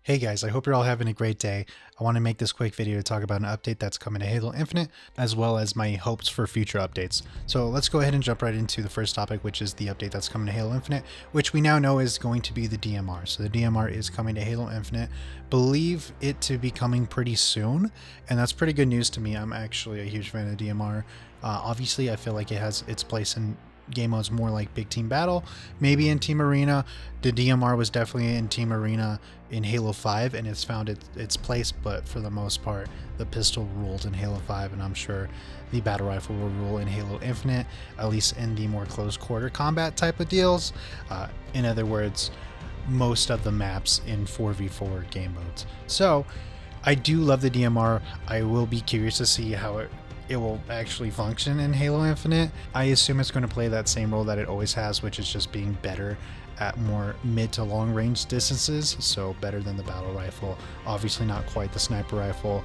Hey guys, I hope you're all having a great day. I want to make this quick video to talk about an update that's coming to Halo Infinite, as well as my hopes for future updates. So let's go ahead and jump right into the first topic, which is the update that's coming to Halo Infinite, which we now know is going to be the DMR. So the DMR is coming to Halo Infinite. Believe it to be coming pretty soon, and that's pretty good news to me. I'm actually a huge fan of DMR. Obviously, I feel like it has its place in game modes more like Big Team Battle, maybe in Team Arena. The DMR was definitely in Team Arena in Halo 5 and it's found its place, but for the most part the pistol ruled in Halo 5, and I'm sure the battle rifle will rule in Halo Infinite, at least in the more close quarter combat type of deals. In other words, most of the maps in 4v4 game modes. So I do love the DMR. I will be curious to see how it will actually function in Halo Infinite. I assume it's going to play that same role that it always has, which is just being better at more mid to long range distances, so better than the battle rifle. Obviously not quite the sniper rifle,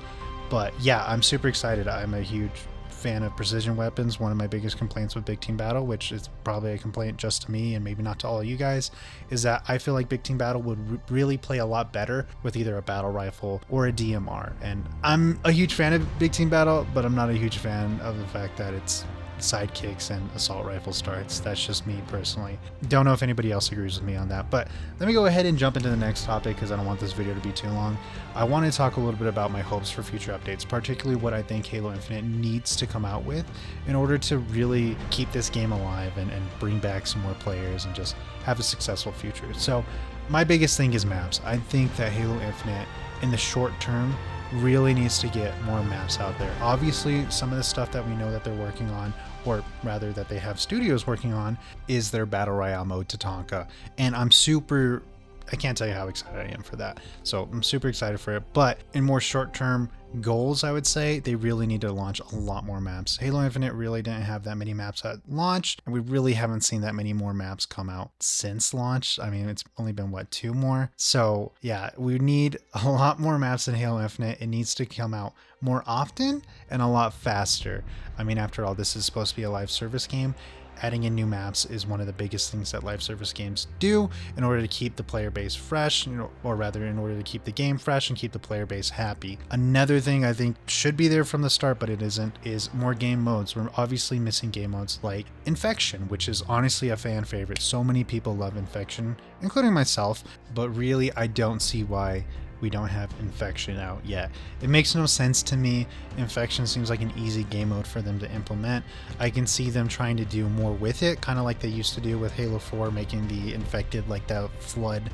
but yeah, I'm super excited. I'm a huge fan of precision weapons. One of my biggest complaints with Big Team Battle, which is probably a complaint just to me and maybe not to all of you guys, is that I feel like Big Team Battle would really play a lot better with either a battle rifle or a DMR. And I'm a huge fan of Big Team Battle, but I'm not a huge fan of the fact that it's sidekicks and assault rifle starts. That's just me personally. Don't know if anybody else agrees with me on that, but let me go ahead and jump into the next topic because I don't want this video to be too long. I want to talk a little bit about my hopes for future updates, particularly what I think Halo Infinite needs to come out with in order to really keep this game alive and bring back some more players and just have a successful future. So my biggest thing is maps. I think that Halo Infinite in the short term really needs to get more maps out there. Obviously, some of the stuff that we know that they're working on, or rather that they have studios working on, is their Battle Royale mode, Tatanka. And I can't tell you how excited I am for that. So I'm super excited for it. But in more short-term goals, I would say they really need to launch a lot more maps. Halo Infinite really didn't have that many maps at launch, and we really haven't seen that many more maps come out since launch. I mean, it's only been two more. So yeah, we need a lot more maps in Halo Infinite. It needs to come out more often and a lot faster. I mean, after all, this is supposed to be a live service game. Adding in new maps is one of the biggest things that live service games do in order to keep the player base fresh, or rather in order to keep the game fresh and keep the player base happy. Another thing I think should be there from the start, but it isn't, is more game modes. We're obviously missing game modes like Infection, which is honestly a fan favorite. So many people love Infection, including myself, but really I don't see why we don't have Infection out yet. It makes no sense to me. Infection seems like an easy game mode for them to implement. I can see them trying to do more with it, kind of like they used to do with Halo 4, making the infected like that Flood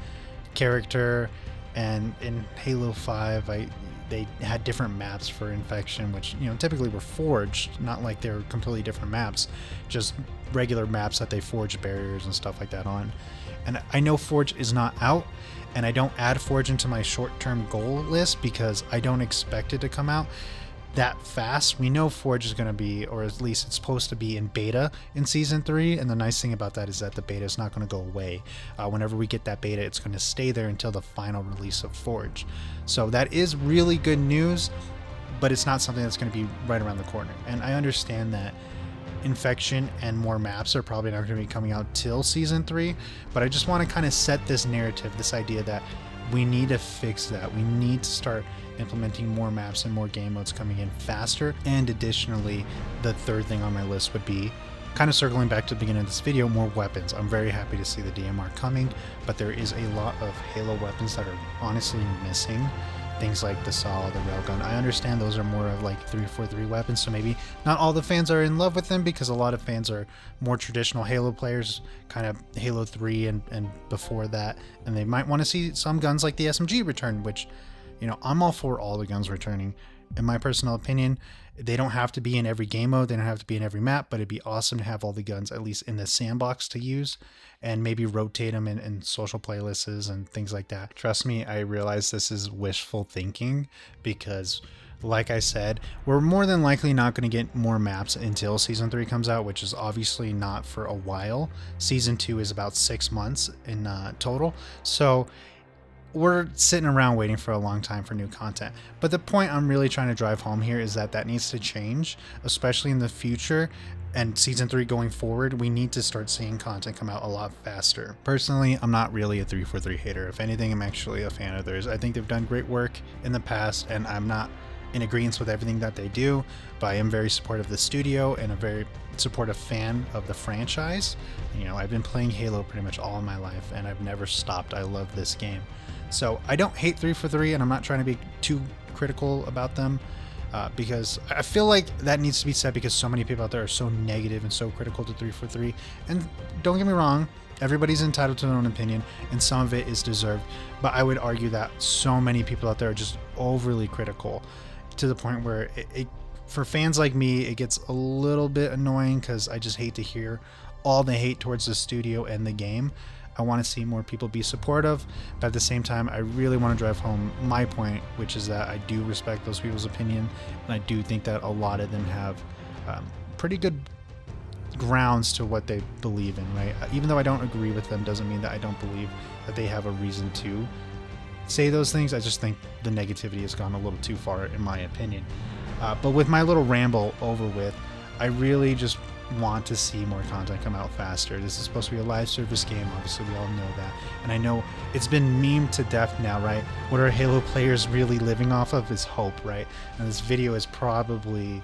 character. And in Halo 5, they had different maps for Infection, which typically were forged, not like they were completely different maps, just regular maps that they forged barriers and stuff like that on. And I know Forge is not out, and I don't add Forge into my short-term goal list because I don't expect it to come out that fast. We know Forge is going to be, or at least it's supposed to be, in beta in Season 3, and the nice thing about that is that the beta is not going to go away. Whenever we get that beta, it's going to stay there until the final release of Forge. So that is really good news, but it's not something that's going to be right around the corner. And I understand that Infection and more maps are probably not going to be coming out till Season 3, but I just want to kind of set this narrative, this idea that we need to fix that. We need to start implementing more maps and more game modes coming in faster. And additionally, the third thing on my list would be, kind of circling back to the beginning of this video, more weapons. I'm very happy to see the DMR coming, but there is a lot of Halo weapons that are honestly missing. Things like the SAW, the railgun. I understand those are more of like 343 weapons, so maybe not all the fans are in love with them because a lot of fans are more traditional Halo players, kind of Halo 3 and before that, and they might want to see some guns like the SMG return, which, I'm all for all the guns returning. In my personal opinion, they don't have to be in every game mode, they don't have to be in every map, but it'd be awesome to have all the guns at least in the sandbox to use and maybe rotate them in social playlists and things like that. Trust me, I realize this is wishful thinking because, like I said, we're more than likely not going to get more maps until Season 3 comes out, which is obviously not for a while. Season 2 is about 6 months in total. So we're sitting around waiting for a long time for new content. But the point I'm really trying to drive home here is that needs to change, especially in the future. And season 3 going forward, we need to start seeing content come out a lot faster. Personally, I'm not really a 343 hater. If anything, I'm actually a fan of theirs. I think they've done great work in the past, and I'm not in agreement with everything that they do, but I am very supportive of the studio and a very supportive fan of the franchise. You know, I've been playing Halo pretty much all of my life, and I've never stopped. I love this game. So I don't hate 343, and I'm not trying to be too critical about them. Because I feel like that needs to be said, because so many people out there are so negative and so critical to 343. And don't get me wrong, everybody's entitled to their own opinion, and some of it is deserved. But I would argue that so many people out there are just overly critical to the point where for fans like me, it gets a little bit annoying, because I just hate to hear all the hate towards the studio and the game. I want to see more people be supportive, but at the same time, I really want to drive home my point, which is that I do respect those people's opinion, and I do think that a lot of them have pretty good grounds to what they believe in, right? Even though I don't agree with them, doesn't mean that I don't believe that they have a reason to say those things. I just think the negativity has gone a little too far, in my opinion. But with my little ramble over with, I really just want to see more content come out faster. This is supposed to be a live service game, obviously we all know that, and I know it's been memed to death now, right? What are Halo players really living off of is hope, right? And this video is probably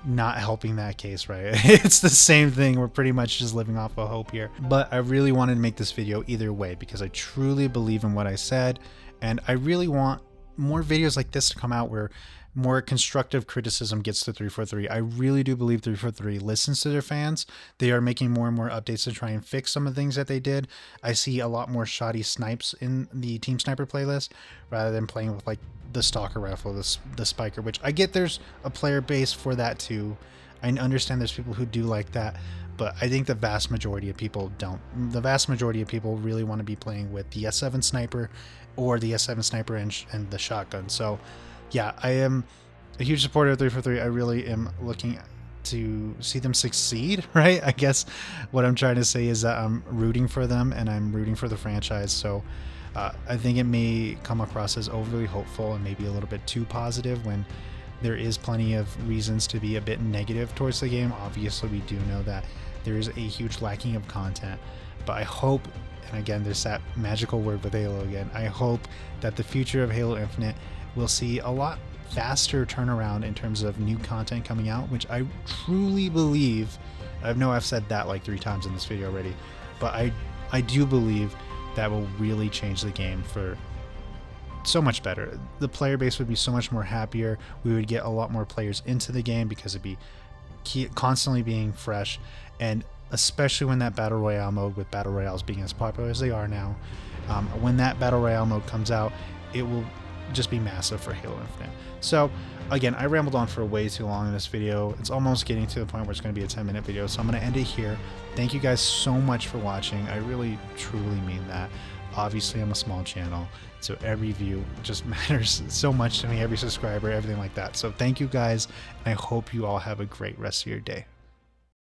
not helping that case, right? It's the same thing. We're pretty much just living off of hope here. But I really wanted to make this video either way, because I truly believe in what I said, and I really want more videos like this to come out where more constructive criticism gets to 343. I really do believe 343 listens to their fans. They are making more and more updates to try and fix some of the things that they did. I see a lot more shoddy snipes in the Team Sniper playlist, rather than playing with like the Stalker Rifle, the Spiker, which I get there's a player base for that too. I understand there's people who do like that, but I think the vast majority of people don't. The vast majority of people really want to be playing with the S7 Sniper or the S7 Sniper and the shotgun. So yeah, I am a huge supporter of 343. I really am looking to see them succeed, right? I guess what I'm trying to say is that I'm rooting for them, and I'm rooting for the franchise. So I think it may come across as overly hopeful and maybe a little bit too positive, when there is plenty of reasons to be a bit negative towards the game. Obviously, we do know that there is a huge lacking of content, but I hope, and again, there's that magical word with Halo again, I hope that the future of Halo Infinite will see a lot faster turnaround in terms of new content coming out, which I truly believe, I know I've said that like 3 times in this video already, but I do believe that will really change the game for so much better. The player base would be so much more happier. We would get a lot more players into the game, because it'd be constantly being fresh, and especially when that Battle Royale mode, with Battle Royales being as popular as they are now, when that Battle Royale mode comes out, it will just be massive for Halo Infinite. So again, I rambled on for way too long in this video. It's almost getting to the point where it's going to be a 10-minute video, so I'm going to end it here. Thank you guys so much for watching. I really truly mean that. Obviously, I'm a small channel, so every view just matters so much to me, every subscriber, everything like that. So thank you guys, and I hope you all have a great rest of your day.